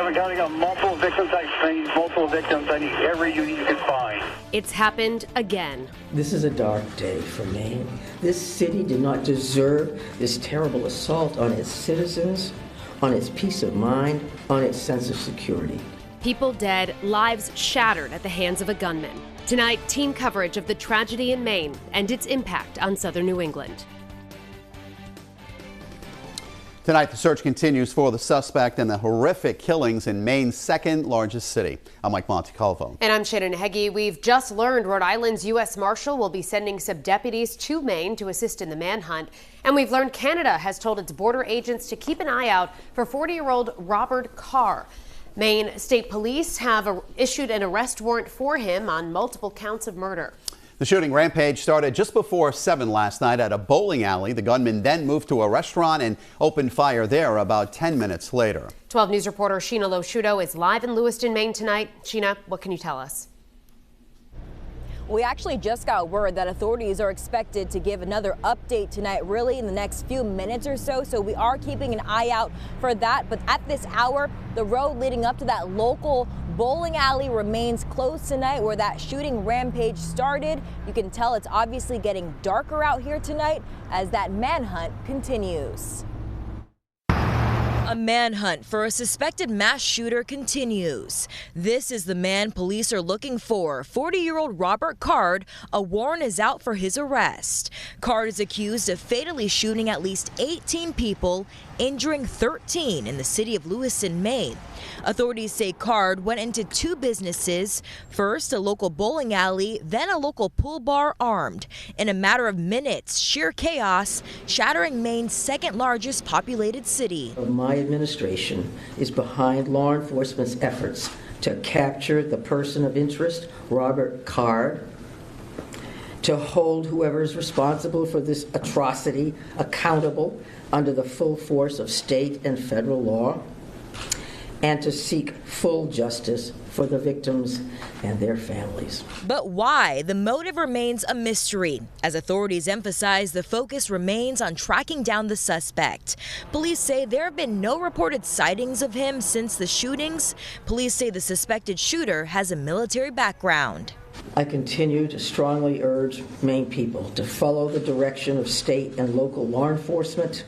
County got multiple victims. I need multiple victims. I need every unit you can find. It's happened again. This is a dark day for Maine. This city did not deserve this terrible assault on its citizens, on its peace of mind, on its sense of security. People dead, lives shattered at the hands of a gunman. Tonight, team coverage of the tragedy in Maine and its impact on southern New England. Tonight, the search continues for the suspect in the horrific killings in Maine's second largest city. I'm Mike Montecalvo. And I'm Shannon Heggie. We've just learned Rhode Island's U.S. Marshal will be sending some deputies to Maine to assist in the manhunt. And we've learned Canada has told its border agents to keep an eye out for 40-year-old Robert Carr. Maine State Police have issued an arrest warrant for him on multiple counts of murder. The shooting rampage started just before 7 last night at a bowling alley. The gunman then moved to a restaurant and opened fire there about 10 minutes later. 12 News reporter Sheena Losciuto is live in Lewiston, Maine tonight. Sheena, what can you tell us? We actually just got word that authorities are expected to give another update tonight, really in the next few minutes or so. So we are keeping an eye out for that. But at this hour, the road leading up to that local bowling alley remains closed tonight where that shooting rampage started. You can tell it's obviously getting darker out here tonight as that manhunt continues. A manhunt for a suspected mass shooter continues. This is the man police are looking for, 40-year-old Robert Card. A warrant is out for his arrest. Card is accused of fatally shooting at least 18 people, injuring 13 in the city of Lewiston, Maine. Authorities say Card went into two businesses, first a local bowling alley, then a local pool bar armed. In a matter of minutes, sheer chaos, shattering Maine's second largest populated city. My administration is behind law enforcement's efforts to capture the person of interest, Robert Card, to hold whoever is responsible for this atrocity accountable under the full force of state and federal law, and to seek full justice for the victims and their families. But why? The motive remains a mystery. As authorities emphasize, the focus remains on tracking down the suspect. Police say there have been no reported sightings of him since the shootings. Police say the suspected shooter has a military background. I continue to strongly urge Maine people to follow the direction of state and local law enforcement.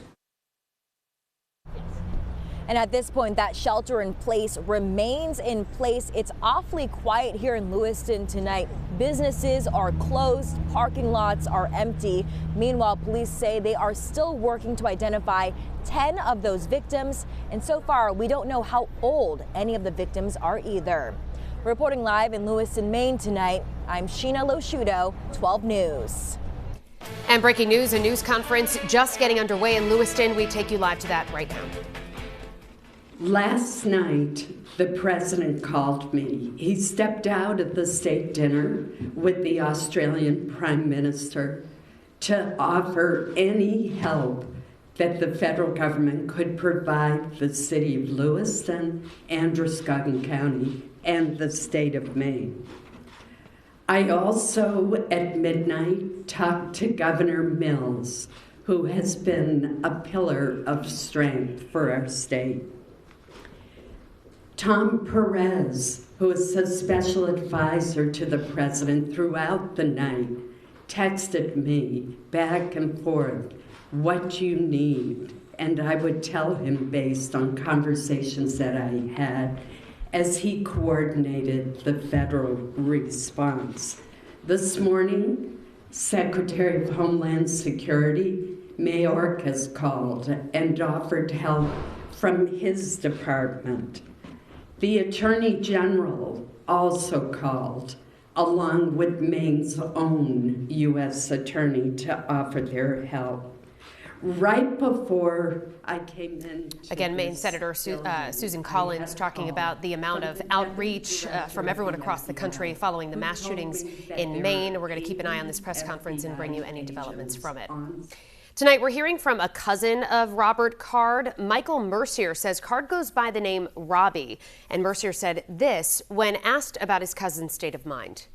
And at this point, that shelter in place remains in place. It's awfully quiet here in Lewiston tonight. Businesses are closed, parking lots are empty. Meanwhile, police say they are still working to identify 10 of those victims. And so far, we don't know how old any of the victims are either. Reporting live in Lewiston, Maine tonight, I'm Sheena Losciuto, 12 News. And breaking news, a news conference just getting underway in Lewiston. We take you live to that right now. Last night, the president called me. He stepped out at the state dinner with the Australian Prime Minister to offer any help that the federal government could provide the city of Lewiston, Androscoggin County, and the state of Maine. I also, at midnight, talked to Governor Mills, who has been a pillar of strength for our state. Tom Perez, who is a special advisor to the president throughout the night, texted me back and forth what you need, and I would tell him based on conversations that I had as he coordinated the federal response. This morning, Secretary of Homeland Security, Mayorkas, called and offered help from his department. The Attorney General also called, along with Maine's own U.S. Attorney, to offer their help. Right before I came in. Again, Maine Senator Susan Collins talking about the amount of outreach from everyone across the country following the mass shootings in Maine. We're going to keep an eye on this press conference and bring you any developments from it. Tonight, we're hearing from a cousin of Robert Card. Michael Mercier says Card goes by the name Robbie. And Mercier said this when asked about his cousin's state of mind.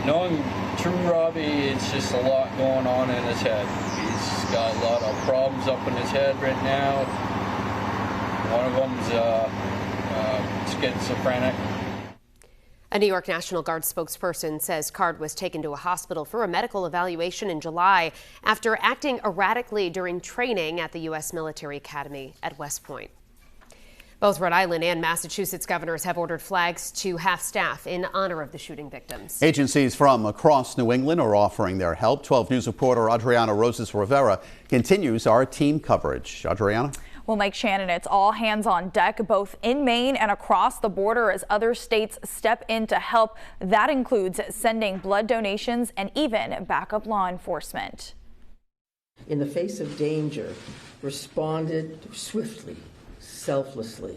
Knowing true Robbie, it's just a lot going on in his head. He's got a lot of problems up in his head right now. One of them's schizophrenic. A New York National Guard spokesperson says Card was taken to a hospital for a medical evaluation in July after acting erratically during training at the U.S. Military Academy at West Point. Both Rhode Island and Massachusetts governors have ordered flags to half-staff in honor of the shooting victims. Agencies from across New England are offering their help. 12 News reporter Adriana Rosas Rivera continues our team coverage. Adriana? Well, Mike Shannon, it's all hands on deck, both in Maine and across the border as other states step in to help. That includes sending blood donations and even backup law enforcement. In the face of danger, responded swiftly, selflessly,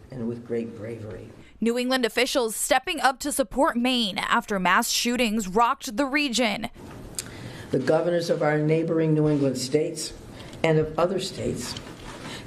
and with great bravery. New England officials stepping up to support Maine after mass shootings rocked the region. The governors of our neighboring New England states and of other states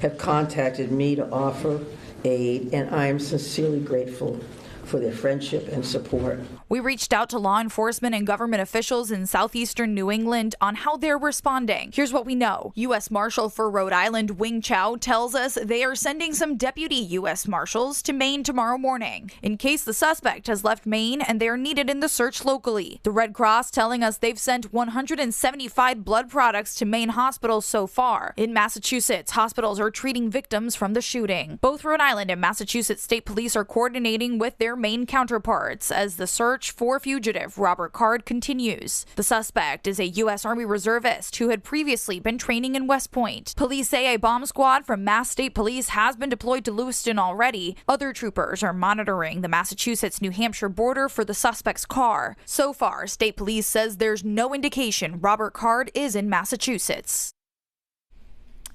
have contacted me to offer aid, and I am sincerely grateful for their friendship and support. We reached out to law enforcement and government officials in southeastern New England on how they're responding. Here's what we know. U.S. Marshal for Rhode Island, Wing Chow, tells us they are sending some deputy U.S. Marshals to Maine tomorrow morning in case the suspect has left Maine and they are needed in the search locally. The Red Cross telling us they've sent 175 blood products to Maine hospitals so far. In Massachusetts, hospitals are treating victims from the shooting. Both Rhode Island and Massachusetts State Police are coordinating with their Maine counterparts as the search for fugitive Robert Card continues. The suspect is a U.S. Army reservist who had previously been training in West Point. Police say a bomb squad from Mass State Police has been deployed to Lewiston already. Other troopers are monitoring the Massachusetts-New Hampshire border for the suspect's car. So far, State Police says there's no indication Robert Card is in Massachusetts.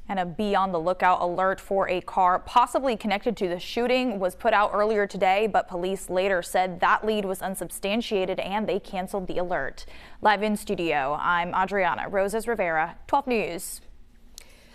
And a be on the lookout alert for a car possibly connected to the shooting was put out earlier today, but police later said that lead was unsubstantiated and they canceled the alert. Live in studio, I'm Adriana Rosas Rivera, 12 News.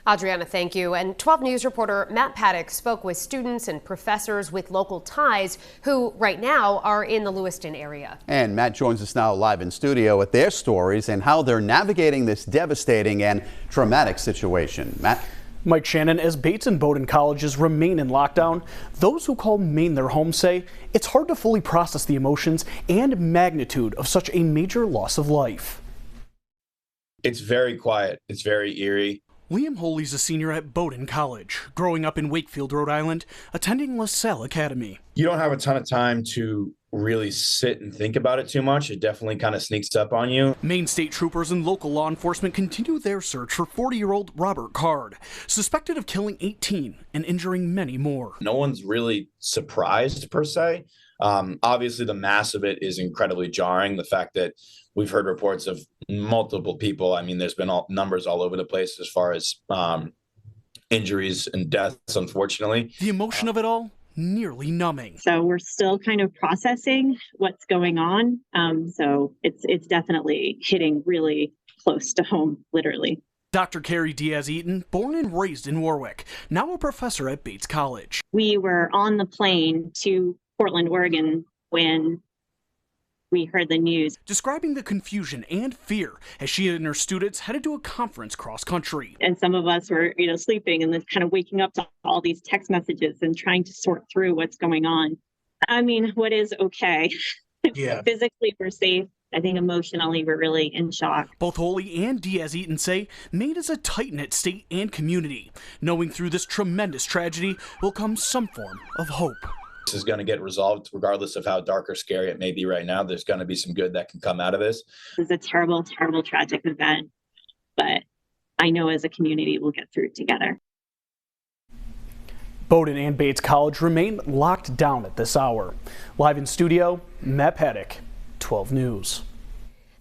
Adriana, thank you. And 12 News reporter Matt Paddock spoke with students and professors with local ties who right now are in the Lewiston area. And Matt joins us now live in studio with their stories and how they're navigating this devastating and traumatic situation. Matt? Mike Shannon, as Bates and Bowdoin colleges remain in lockdown, those who call Maine their home say it's hard to fully process the emotions and magnitude of such a major loss of life. It's very quiet. It's very eerie. Liam Holey's a senior at Bowdoin College, growing up in Wakefield, Rhode Island, attending LaSalle Academy. You don't have a ton of time to really sit and think about it too much. It definitely kind of sneaks up on you. Maine state troopers and local law enforcement continue their search for 40-year-old Robert Card, suspected of killing 18 and injuring many more. No one's really surprised per se. Obviously, the mass of it is incredibly jarring. The fact that we've heard reports of multiple people. I mean, there's been numbers all over the place as far as injuries and deaths, unfortunately. The emotion of it all, nearly numbing. So we're still kind of processing what's going on. So it's definitely hitting really close to home, literally. Dr. Carrie Diaz-Eaton, born and raised in Warwick, now a professor at Bates College. We were on the plane to Portland, Oregon, when we heard the news. Describing the confusion and fear as she and her students headed to a conference cross-country. And some of us were, sleeping and then kind of waking up to all these text messages and trying to sort through what's going on. I mean, what is okay? Yeah. Physically, we're safe. I think emotionally, we're really in shock. Both Holey and Diaz-Eaton say Maine is a tight-knit state and community. Knowing through this tremendous tragedy will come some form of hope. This is going to get resolved regardless of how dark or scary it may be right now. There's going to be some good that can come out of this. It's a terrible, terrible, tragic event, but I know as a community we'll get through it together. Bowdoin and Bates College remain locked down at this hour. Live in studio, Matt Paddock, 12 News.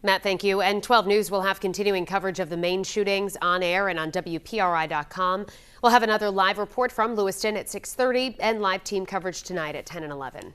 Matt, thank you. And 12 News will have continuing coverage of the Maine shootings on air and on WPRI.com. We'll have another live report from Lewiston at 6:30 and live team coverage tonight at 10 and 11.